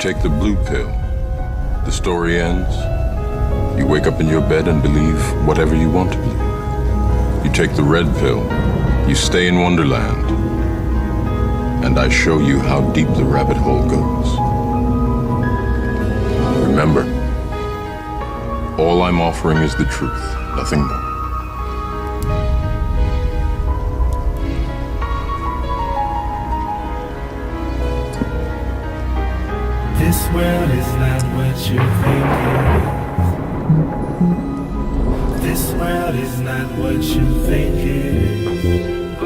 take the blue pill. The story ends. You wake up in your bed and believe whatever you want to believe. You take the red pill. You stay in Wonderland. And I show you how deep the rabbit hole goes. Remember, all I'm offering is the truth, nothing more. This world is not what you think it is. This world is not what you think it is.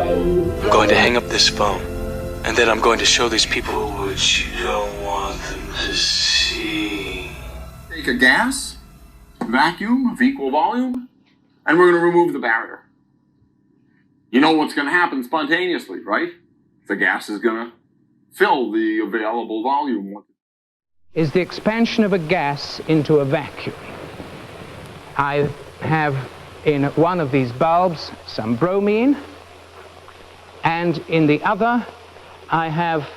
I'm going to hang up this phone, and then I'm going to show these people what you don't want them to see. Take a gas, vacuum of equal volume, and we're going to remove the barrier. You know what's going to happen spontaneously, right? The gas is going to fill the available volume. Is the expansion of a gas into a vacuum. I have in one of these bulbs some bromine, and in the other I have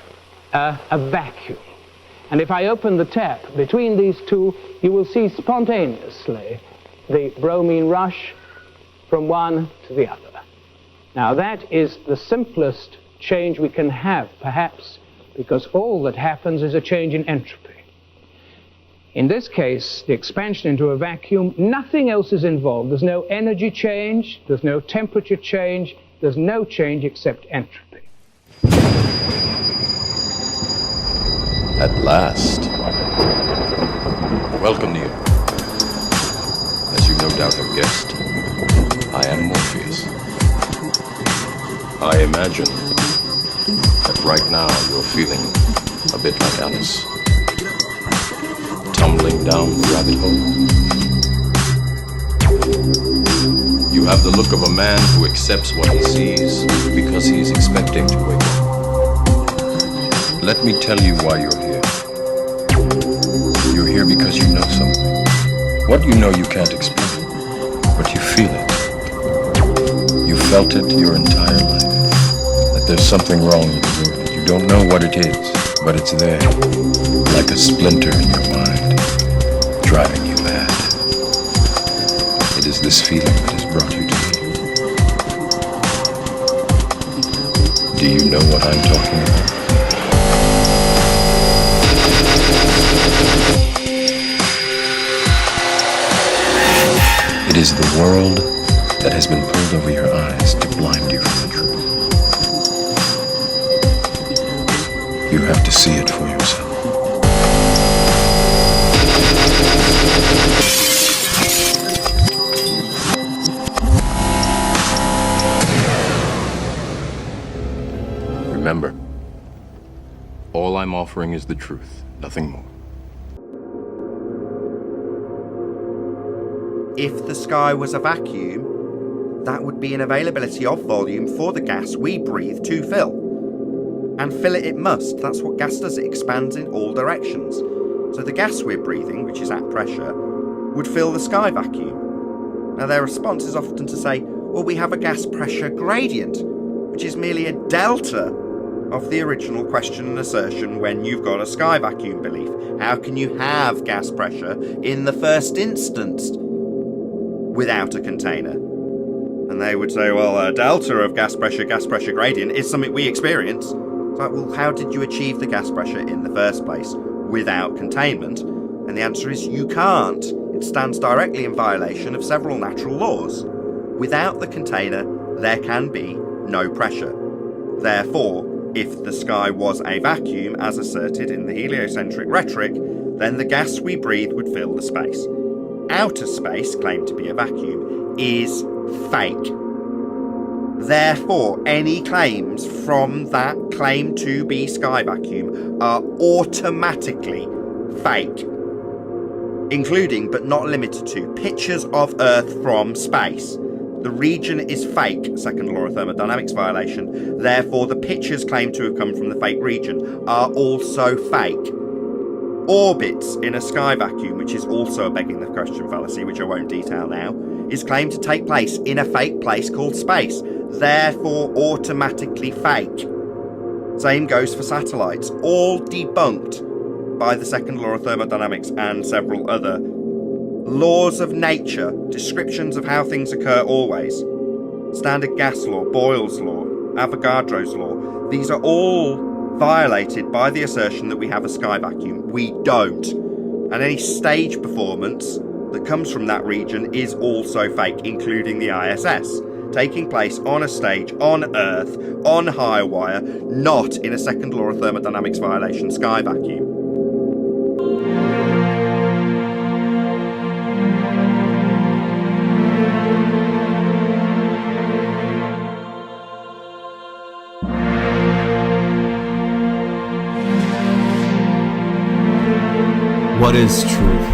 a vacuum. And if I open the tap between these two, you will see spontaneously the bromine rush from one to the other. Now that is the simplest change we can have, perhaps, because all that happens is a change in entropy. In this case, the expansion into a vacuum, nothing else is involved. There's no energy change, there's no temperature change, there's no change except entropy. At last. Welcome, Neil. As you no doubt have guessed, I am Morpheus. I imagine that right now you're feeling a bit like Alice. Tumbling down the rabbit hole. You have the look of a man who accepts what he sees because he's expecting to wake up. Let me tell you why you're here. You're here because you know something. What you know you can't explain, but you feel it. You felt it your entire life. That there's something wrong in the world. You don't know what it is, but it's there, like a splinter in your mind, driving you mad. It is this feeling that has brought you to me. Do you know what I'm talking about? It is the world that has been pulled over your eyes to blind you from the truth. You have to see it for yourself. Remember, all I'm offering is the truth, nothing more. If the sky was a vacuum, that would be an availability of volume for the gas we breathe to fill. And fill it must. That's what gas does. It expands in all directions. So the gas we're breathing, which is at pressure, would fill the sky vacuum. Now their response is often to say, well, we have a gas pressure gradient, which is merely a delta of the original question and assertion when you've got a sky vacuum belief. How can you have gas pressure in the first instance without a container? And they would say, well, a delta of gas pressure gradient is something we experience. It's like, well, how did you achieve the gas pressure in the first place without containment? And the answer is you can't. It stands directly in violation of several natural laws. Without the container, there can be no pressure. Therefore, if the sky was a vacuum, as asserted in the heliocentric rhetoric, then the gas we breathe would fill the space. Outer space, claimed to be a vacuum, is fake. Therefore, any claims from that claim to be sky vacuum are automatically fake, including but not limited to pictures of Earth from space. The region is fake, second law of thermodynamics violation. Therefore, the pictures claimed to have come from the fake region are also fake. Orbits in a sky vacuum, which is also a begging the question fallacy, which I won't detail now, is claimed to take place in a fake place called space, therefore automatically fake. Same goes for satellites, all debunked by the second law of thermodynamics and several other laws of nature, descriptions of how things occur always. Standard gas law, Boyle's law, Avogadro's law, these are all violated by the assertion that we have a sky vacuum. We don't. And any stage performance that comes from that region is also fake, including the ISS, taking place on a stage, on Earth, on high wire, not in a second law of thermodynamics violation sky vacuum. What is truth?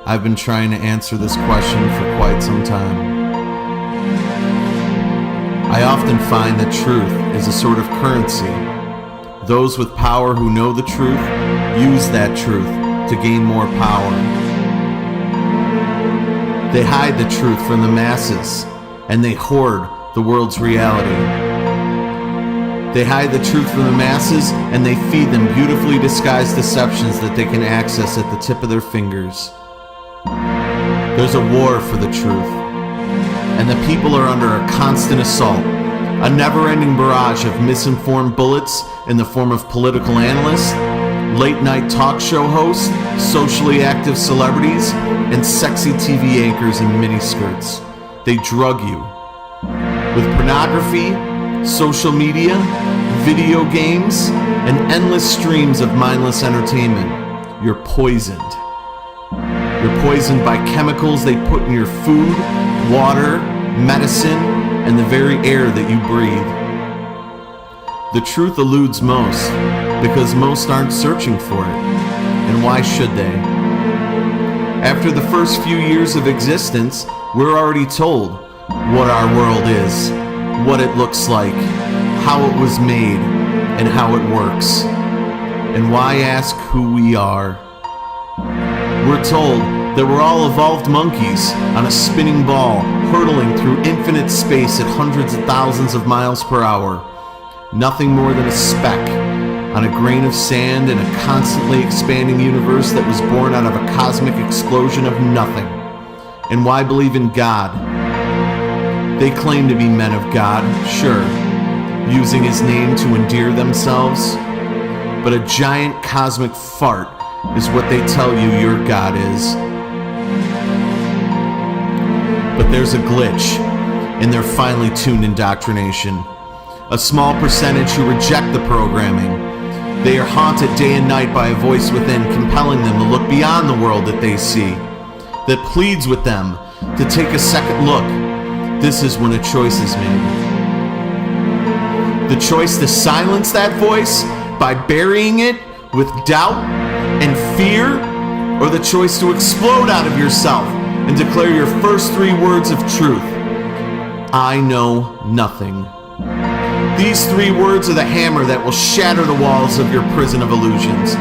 I've been trying to answer this question for quite some time. I often find that truth is a sort of currency. Those with power who know the truth use that truth to gain more power. They hide the truth from the masses, and they hoard the world's reality. They hide the truth from the masses, and they feed them beautifully disguised deceptions that they can access at the tip of their fingers. There's a war for the truth, and the people are under a constant assault, a never-ending barrage of misinformed bullets in the form of political analysts, late-night talk show hosts, socially active celebrities, and sexy TV anchors in miniskirts. They drug you with pornography, social media, video games, and endless streams of mindless entertainment. You're poisoned. You're poisoned by chemicals they put in your food, water, medicine, and the very air that you breathe. The truth eludes most because most aren't searching for it. And why should they? After the first few years of existence, we're already told what our world is, what it looks like, how it was made, and how it works. And why ask who we are? We're told that we're all evolved monkeys on a spinning ball, hurtling through infinite space at hundreds of thousands of miles per hour. Nothing more than a speck on a grain of sand in a constantly expanding universe that was born out of a cosmic explosion of nothing. And why believe in God? They claim to be men of God, sure, using his name to endear themselves, but a giant cosmic fart is what they tell you your God is. But there's a glitch in their finely tuned indoctrination. A small percentage who reject the programming. They are haunted day and night by a voice within, compelling them to look beyond the world that they see, that pleads with them to take a second look. This is when a choice is made. The choice to silence that voice by burying it with doubt and fear, or the choice to explode out of yourself and declare your first 3 words of truth. I know nothing. These 3 words are the hammer that will shatter the walls of your prison of illusions.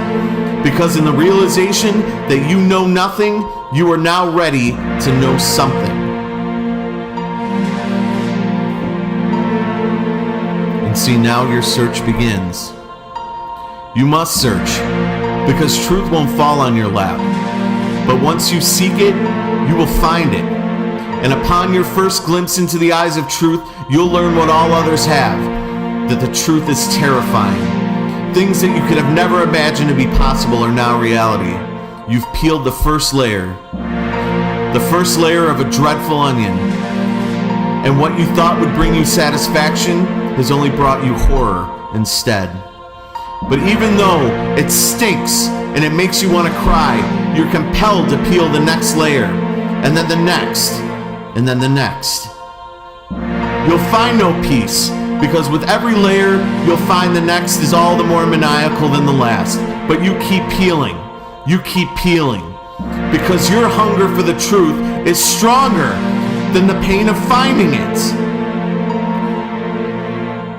Because in the realization that you know nothing, you are now ready to know something. See, now your search begins. You must search, because truth won't fall on your lap. But once you seek it, you will find it. And upon your first glimpse into the eyes of truth, you'll learn what all others have, that the truth is terrifying. Things that you could have never imagined to be possible are now reality. You've peeled the first layer of a dreadful onion. And what you thought would bring you satisfaction has only brought you horror instead. But even though it stinks and it makes you want to cry, you're compelled to peel the next layer, and then the next, and then the next. You'll find no peace, because with every layer, you'll find the next is all the more maniacal than the last. But you keep peeling, because your hunger for the truth is stronger than the pain of finding it.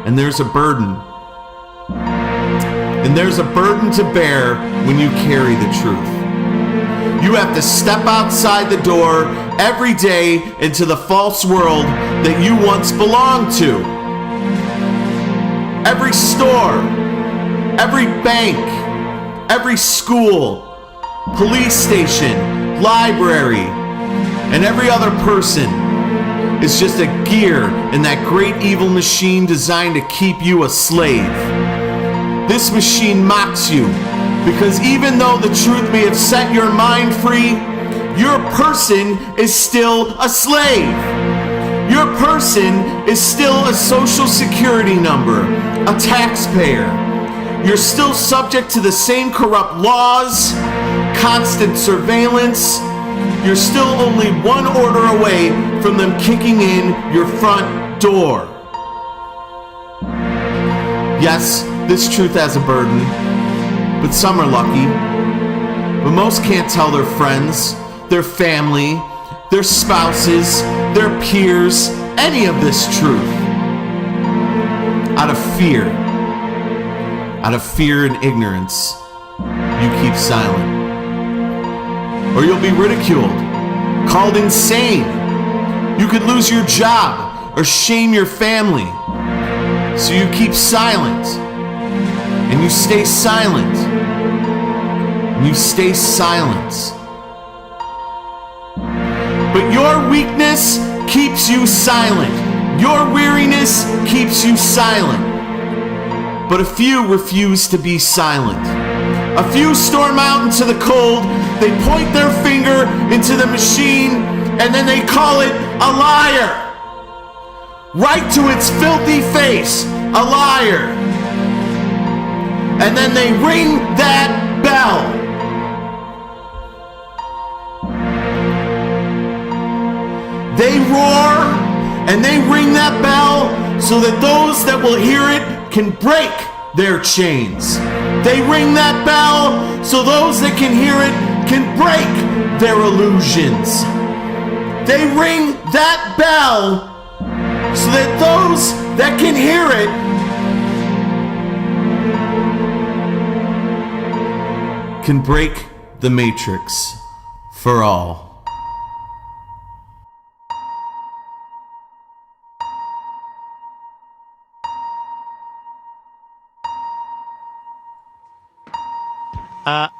And there's a burden. And there's a burden to bear when you carry the truth. You have to step outside the door every day into the false world that you once belonged to. Every store, every bank, every school, police station, library, and every other person is just a gear in that great evil machine designed to keep you a slave. This machine mocks you because even though the truth may have set your mind free, your person is still a slave. Your person is still a social security number, a taxpayer. You're still subject to the same corrupt laws, constant surveillance. You're still only one order away from them kicking in your front door. Yes, this truth has a burden, but some are lucky. But most can't tell their friends, their family, their spouses, their peers, any of this truth. Out of fear and ignorance, you keep silent. Or you'll be ridiculed, called insane. You could lose your job or shame your family. So you keep silent. And you stay silent. And you stay silent. But your weakness keeps you silent. Your weariness keeps you silent. But a few refuse to be silent. A few storm out into the cold, they point their finger into the machine, and then they call it a liar. Right to its filthy face, a liar. And then they ring that bell. They roar and they ring that bell so that those that will hear it can break their chains. They ring that bell so those that can hear it can break their illusions. They ring that bell so that those that can hear it can break the matrix for all.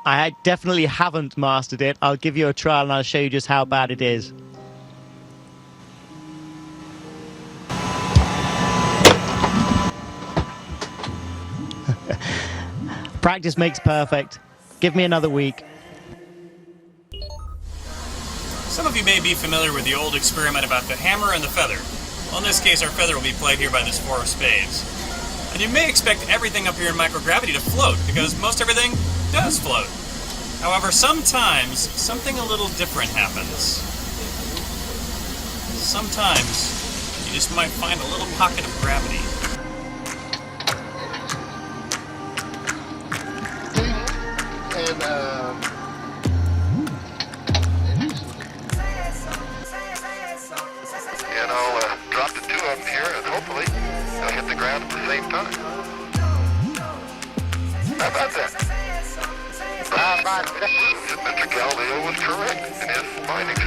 I definitely haven't mastered it. I'll give you a trial and I'll show you just how bad it is. Practice makes perfect. Give me another week. Some of you may be familiar with the old experiment about the hammer and the feather. Well, in this case, our feather will be played here by this four of spades. And you may expect everything up here in microgravity to float, because most everything does float. However, sometimes something a little different happens. Sometimes you just might find a little pocket of gravity. And I'll drop the two of them here, and hopefully they'll hit the ground at the same time. How about that? Mr. Galileo was correct in his findings.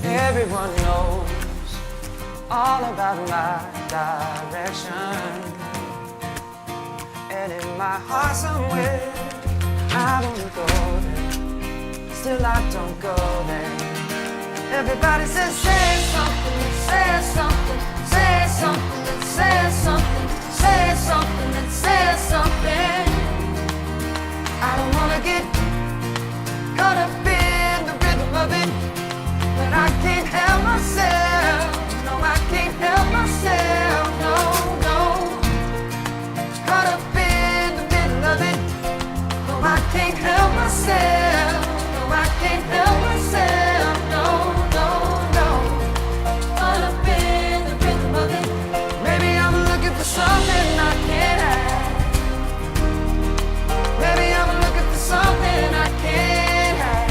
Everyone knows all about my direction, and in my heart somewhere I don't go there, still I don't go there. Everybody says say something, say something, say something, say something, say something, say something. I don't wanna get caught up in the rhythm of it, but I can't help myself. No, I can't help myself. No, no. Caught up in the middle of it. No, I can't help myself. No, I can't help myself. No, no, no. Caught up in the rhythm of it. Maybe I'm looking for something I can't have. Maybe I'm looking for something I can't have.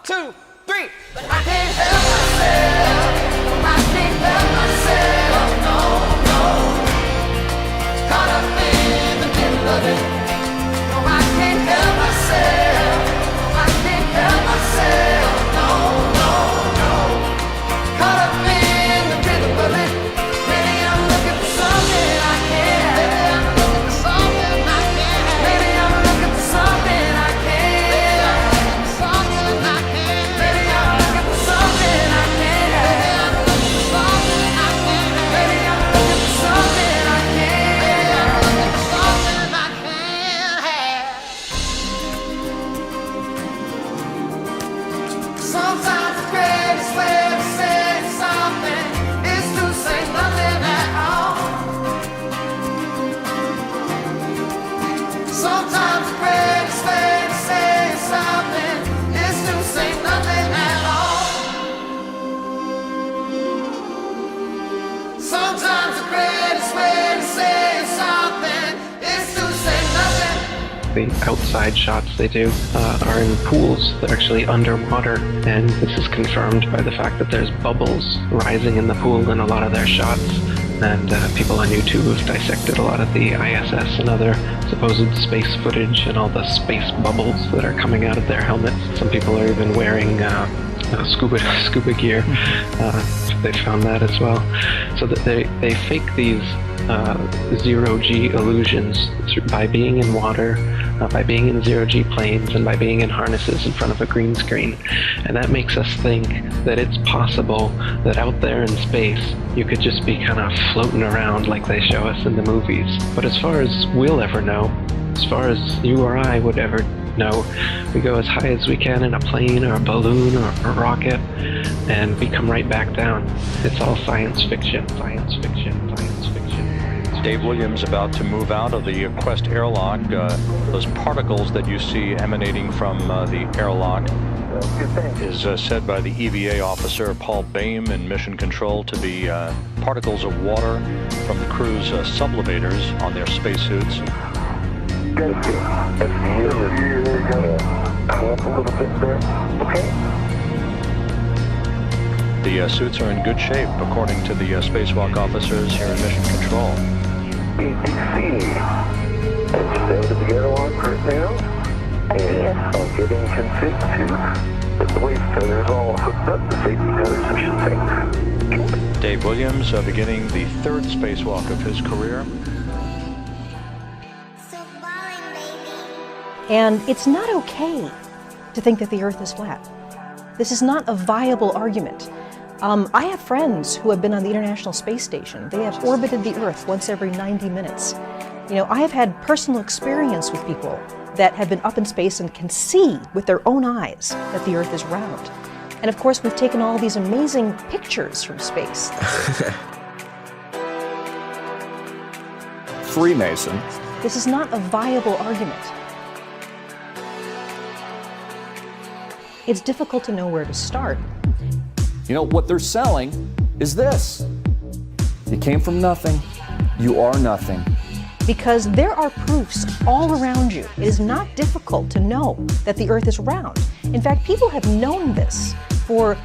2, 3. But I can't help myself. I can't help myself. No, no. Caught up in the middle of it. No, I can't help myself. I can't help myself. No, no, no. Caught up in the middle of it. Maybe I'm looking for something I can't. Maybe I'm looking for something I can't. Maybe I'm looking for something I can't. Something I can't. Maybe I'm looking for something I can't. Maybe I'm looking for something I can't. Maybe I'm looking for something I can't. Maybe I'm looking for something I can't have. Sometimes the greatest way to say something is to say nothing at all. Sometimes the greatest way to say something is to say nothing at all. Sometimes the greatest way to say something is to say nothing. The outside shots they do are in pools. They're actually underwater, and this is confirmed by the fact that there's bubbles rising in the pool in a lot of their shots. And people on YouTube have dissected a lot of the ISS and other supposed space footage and all the space bubbles that are coming out of their helmets. Some people are even wearing scuba gear. They found that as well. So that they fake these zero-G illusions by being in water, by being in zero-G planes, and by being in harnesses in front of a green screen. And that makes us think that it's possible that out there in space you could just be kind of floating around like they show us in the movies. But as far as we'll ever know, as far as you or I would ever know, we go as high as we can in a plane or a balloon or a rocket, and we come right back down. It's all science fiction, science fiction, science fiction. Dave Williams about to move out of the Quest airlock. Those particles that you see emanating from the airlock is said by the EVA officer Paul Baim in Mission Control to be particles of water from the crew's sublivators on their spacesuits. The suits are in good shape, according to the spacewalk officers here in Mission Control. Stay together on right now. And I'm getting config to the waist feathers all hooked up, the safety feathers, I should say. Dave Williams beginning the third spacewalk of his career. And it's not okay to think that the Earth is flat. This is not a viable argument. I have friends who have been on the International Space Station. They have orbited the Earth once every 90 minutes. You know, I have had personal experience with people that have been up in space and can see with their own eyes that the Earth is round. And of course, we've taken all these amazing pictures from space. Freemason. This is not a viable argument. It's difficult to know where to start. You know, what they're selling is this. You came from nothing. You are nothing. Because there are proofs all around you. It is not difficult to know that the Earth is round. In fact, people have known this for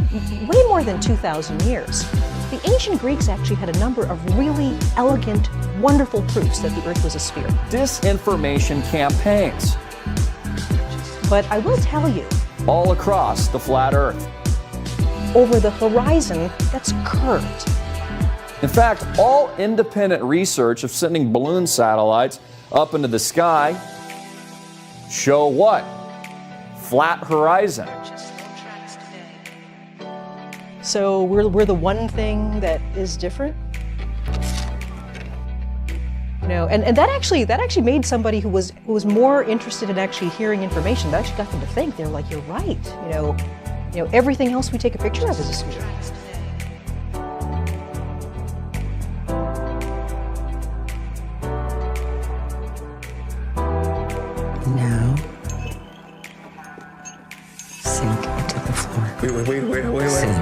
way more than 2,000 years. The ancient Greeks actually had a number of really elegant, wonderful proofs that the Earth was a sphere. Disinformation campaigns. But I will tell you, all across the flat Earth, over the horizon that's curved. In fact, all independent research of sending balloon satellites up into the sky show what? Flat horizon. So we're the one thing that is different? You know, and that actually made somebody who was more interested in actually hearing information, that actually got them to think. They're like, you're right. You know, everything else we take a picture of is a sphere. Now, sink into the floor. Wait. Sink.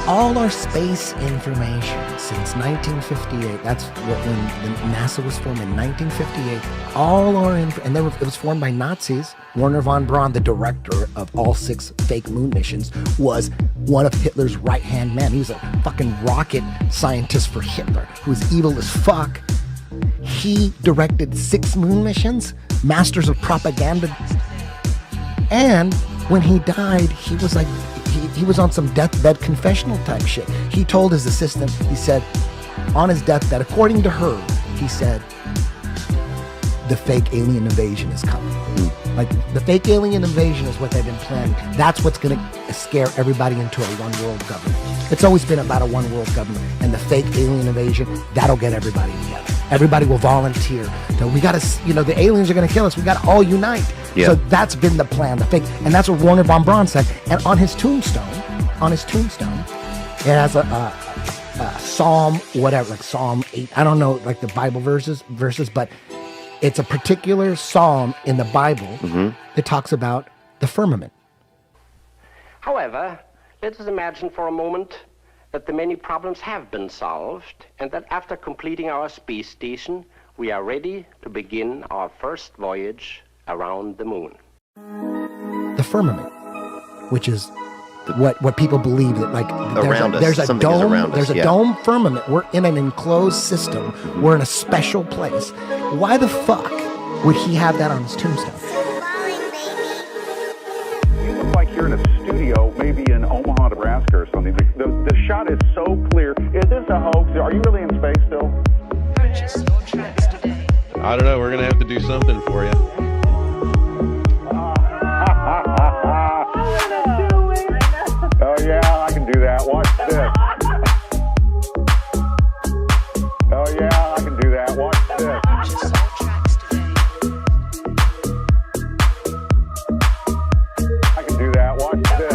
all our space information since 1958, that's when NASA was formed in 1958, and it was formed by Nazis. Werner von Braun, the director of all 6 fake moon missions, was one of Hitler's right-hand men. He was a fucking rocket scientist for Hitler, who was evil as fuck. He directed 6 moon missions, masters of propaganda. And when he died, he was like, he was on some deathbed confessional type shit. He told his assistant, he said, on his deathbed, according to her, he said, the fake alien invasion is coming. Like, the fake alien invasion is what they've been planning. That's what's going to scare everybody into a one-world government. It's always been about a one-world government. And the fake alien invasion, that'll get everybody together. Everybody will volunteer. So we got to, the aliens are going to kill us. We got to all unite. Yeah. So that's been the plan, the fake. And that's what Werner von Braun said. And on his tombstone, it has a Psalm, whatever, like Psalm 8. I don't know, like the Bible verses, but it's a particular psalm in the Bible that talks about the firmament. However, let us imagine for a moment that the many problems have been solved and that after completing our space station, we are ready to begin our first voyage around the moon. The firmament, which is what people believe that, like, there's a dome, there's a dome firmament. We're in an enclosed system. We're in a special place. Why the fuck would he have that on his tombstone? You look like you're in a studio, maybe in Omaha, Nebraska or something. The shot is so clear. Is this a hoax? Are you really in space still? Purchase your tracks today. I don't know. We're going to have to do something for you. Oh yeah, I can do that. Watch this. Oh yeah, I can do that. Watch this. Purchase your tracks today. I can do that. Watch this.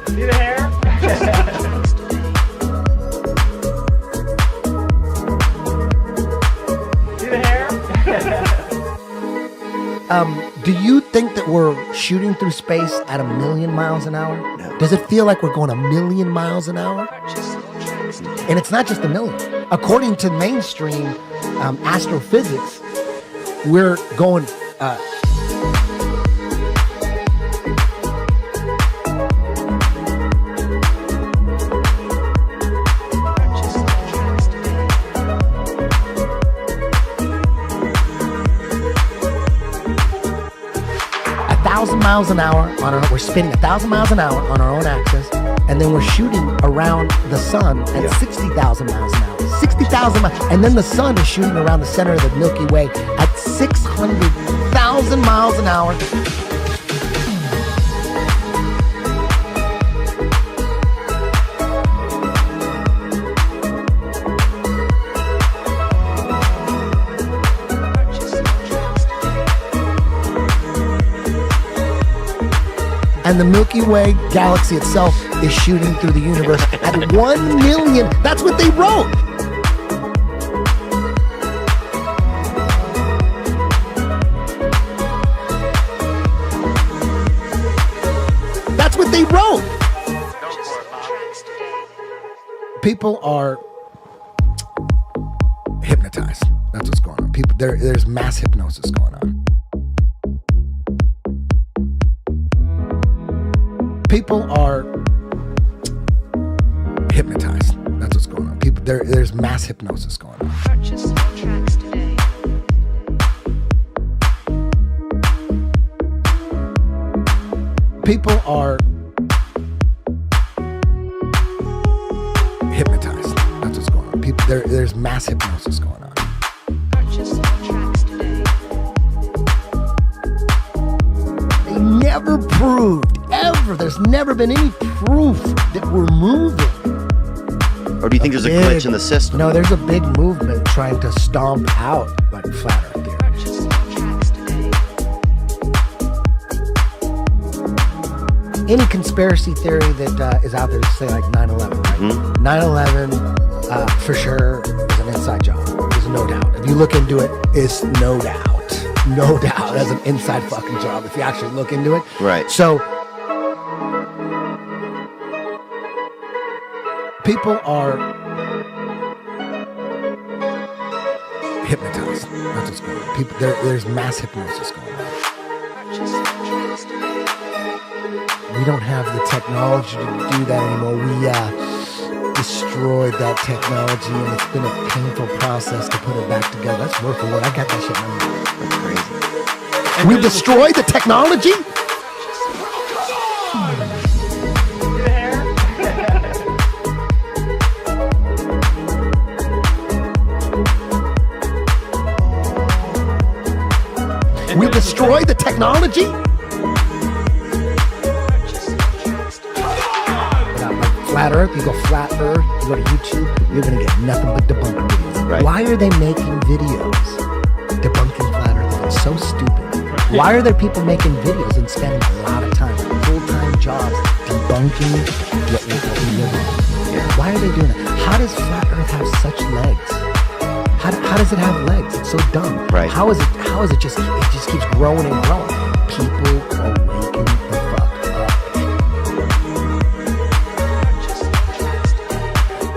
See the hair? Do you think that we're shooting through space at 1,000,000 miles an hour? No. Does it feel like we're going 1,000,000 miles an hour? And it's not just 1,000,000. According to mainstream astrophysics, we're going. Miles an hour we're spinning 1,000 miles an hour on our own axis, and then we're shooting around the sun at 60,000 miles an hour. 60,000 miles, and then the sun is shooting around the center of the Milky Way at 600,000 miles an hour. And the Milky Way galaxy itself is shooting through the universe at 1,000,000. That's what they wrote. That's what they wrote. People are hypnotized. That's what's going on. There's mass hypnosis going on. People are hypnotized. That's what's going on. There's mass hypnosis going on. Purchase your tracks today. People are hypnotized. That's what's going on. There's mass hypnosis going on. Purchase your tracks today. They never proved. There's never been any proof that we're moving. Or do you think there's a glitch in the system? No, there's a big movement trying to stomp out like flat Earth theory. Purchase your tracks today. Any conspiracy theory that is out there, say like 9/11, right? 9/11 for sure is an inside job. There's no doubt. If you look into it, it's no doubt. no doubt. That's an inside fucking job if you actually look into it. Right. So people are hypnotized. That's what's going on. People, there's mass hypnosis going on. We don't have the technology to do that anymore. We destroyed that technology, and it's been a painful process to put it back together. That's word for word. I got that shit memorized. That's crazy. We destroyed the technology? We destroyed the technology? Flat Earth, you go Flat Earth, you go to YouTube, you're gonna get nothing but debunking videos. Right. Why are they making videos debunking Flat Earth? It's so stupid. Why are there people making videos and spending a lot of time, full-time jobs, debunking what we live on? Yeah. Why are they doing that? How does Flat Earth have such legs? How does it have legs? It's so dumb. Right. How is it just keeps growing and growing? People are waking the fuck up.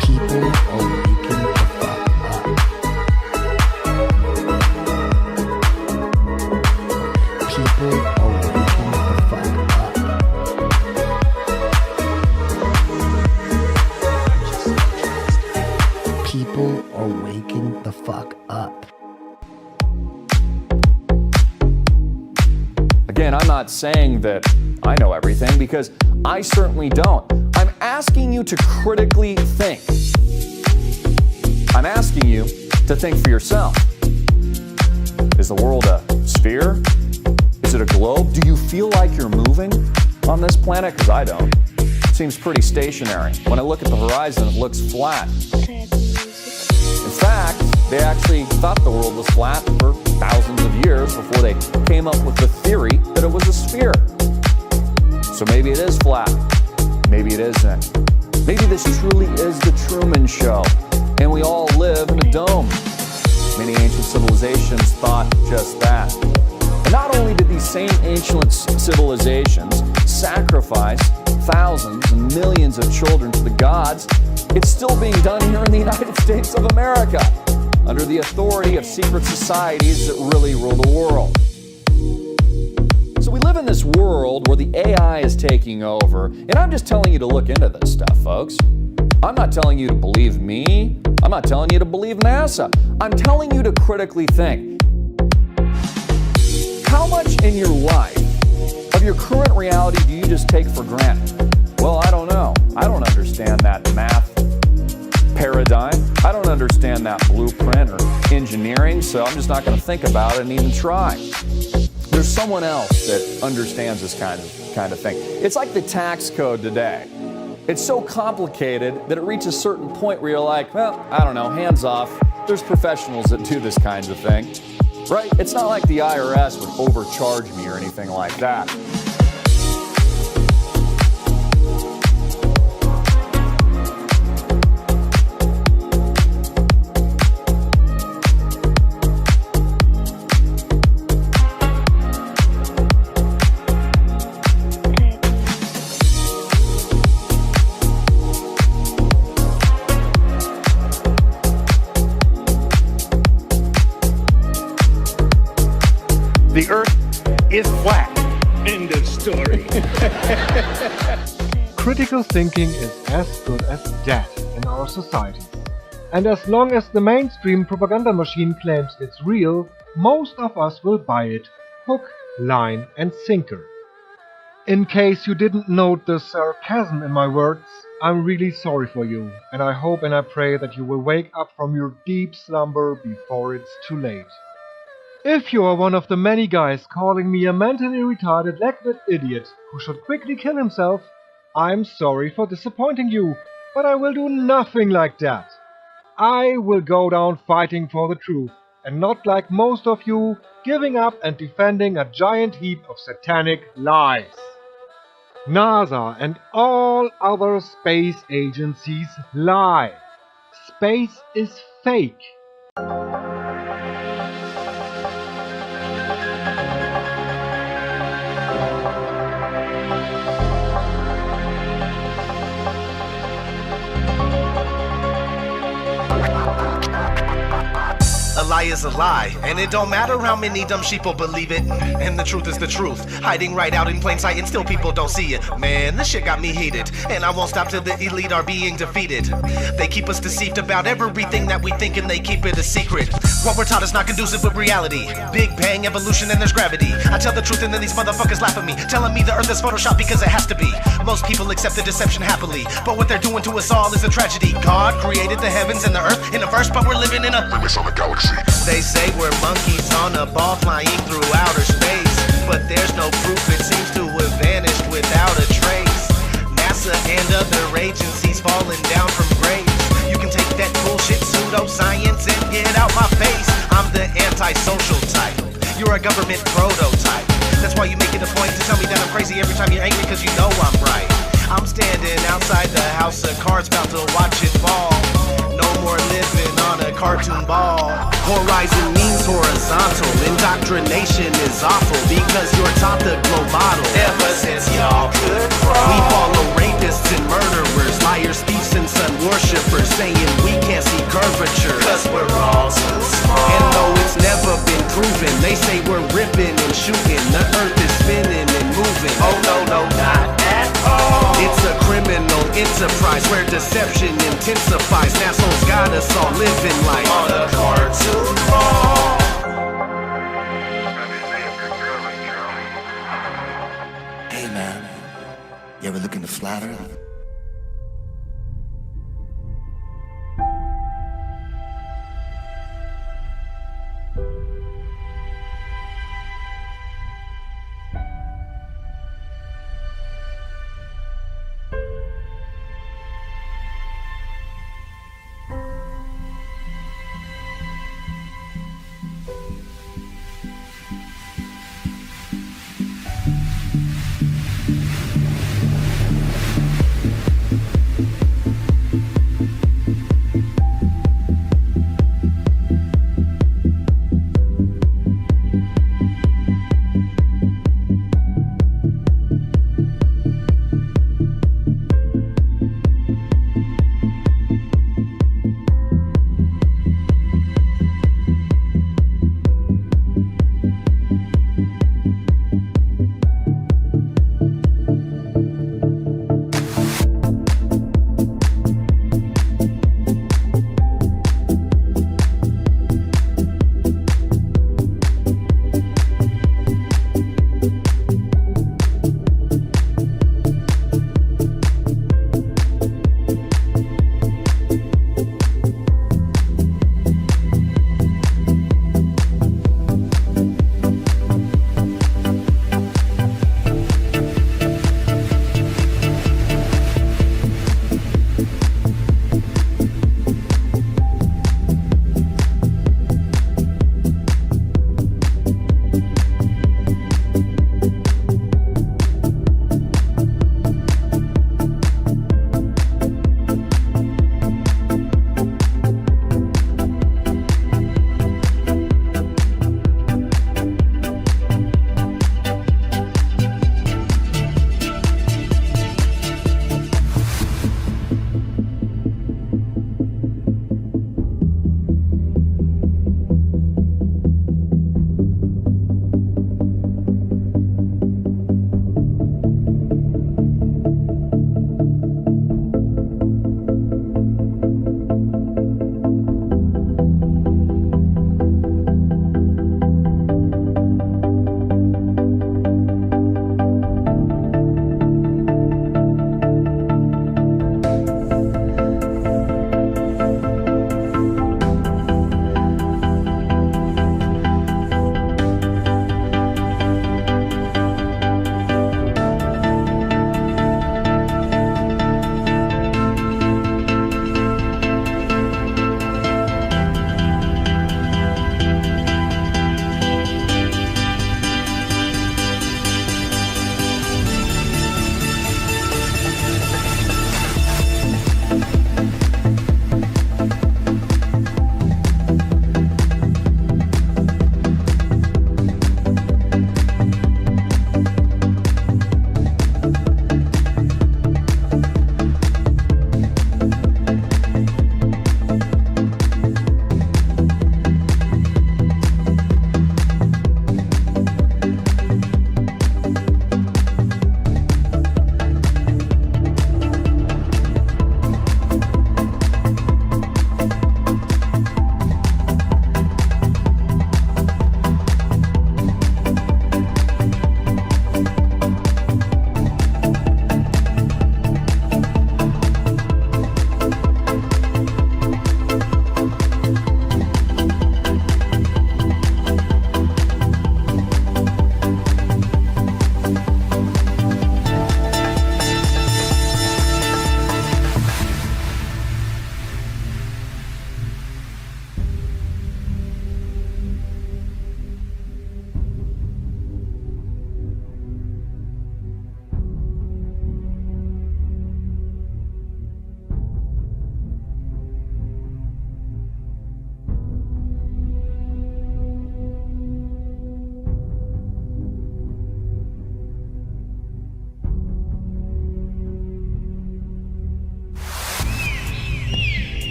People are waking the fuck up. People are waking the fuck up. People are waking the fuck up. Again, I'm not saying that I know everything because I certainly don't. I'm asking you to critically think. I'm asking you to think for yourself. Is the world a sphere? Is it a globe? Do you feel like you're moving on this planet? Because I don't. It seems pretty stationary. When I look at the horizon, it looks flat. In fact, they actually thought the world was flat for thousands of years before they came up with the theory that it was a sphere. So maybe it is flat. Maybe it isn't. Maybe this truly is the Truman Show, and we all live in a dome. Many ancient civilizations thought just that. And not only did these same ancient civilizations sacrifice thousands and millions of children to the gods, it's still being done here in the United States of America, under the authority of secret societies that really rule the world. So we live in this world where the AI is taking over, and I'm just telling you to look into this stuff, folks. I'm not telling you to believe me. I'm not telling you to believe NASA. I'm telling you to critically think. How much in your life of your current reality do you just take for granted? Well, I don't know. I don't understand that math paradigm. I don't understand that blueprint or engineering, so I'm just not going to think about it and even try. There's someone else that understands this kind of thing. It's like the tax code today. It's so complicated that it reaches a certain point where you're like, well, I don't know, hands off. There's professionals that do this kind of thing, right? It's not like the IRS would overcharge me or anything like that. The Earth is flat. End of story. Critical thinking is as good as dead in our societies. And as long as the mainstream propaganda machine claims it's real, most of us will buy it, hook, line and sinker. In case you didn't note the sarcasm in my words, I'm really sorry for you, and I hope and I pray that you will wake up from your deep slumber before it's too late. If you are one of the many guys calling me a mentally retarded leg-bit idiot who should quickly kill himself, I'm sorry for disappointing you, but I will do nothing like that. I will go down fighting for the truth, and not like most of you, giving up and defending a giant heap of satanic lies. NASA and all other space agencies lie. Space is fake. lie is a lie, and it don't matter how many dumb sheeple believe it. And the truth is the truth, hiding right out in plain sight, and still people don't see it. Man, this shit got me heated, and I won't stop till the elite are being defeated. They keep us deceived about everything that we think, and they keep it a secret. What we're taught is not conducive with reality. Big bang, evolution, and there's gravity. I tell the truth and then these motherfuckers laugh at me, telling me the earth is Photoshop because it has to be. Most people accept the deception happily, but what they're doing to us all is a tragedy. God created the heavens and the earth in a verse, but we're living in a limitsonic galaxy. They say we're monkeys on a ball flying through outer space, but there's no proof, it seems to have vanished without a trace. NASA and other agencies falling down from grace. You can take that bullshit pseudoscience and get out my face. I'm the antisocial type, you're a government prototype. That's why you make it a point to tell me that I'm crazy every time you're angry, cause you know I'm right. I'm standing outside the house of cards about to watch it fall. No more living on a cartoon ball. Horizon means horizontal. Indoctrination is awful because you're taught the glow bottle. Ever since y'all could crawl, we follow rapists and murderers, liars, thieves, and sun worshippers, saying we can't see curvature cause we're all too small. And though it's never been proven, they say we're ripping and shooting. The earth is spinning and moving. Oh no, no, not at all. It's a criminal enterprise where deception intensifies. NASA's got us all living like on a cartoon ball. Hey man, you ever looking to flatter?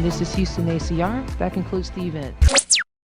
This is Houston ACR. That concludes the event.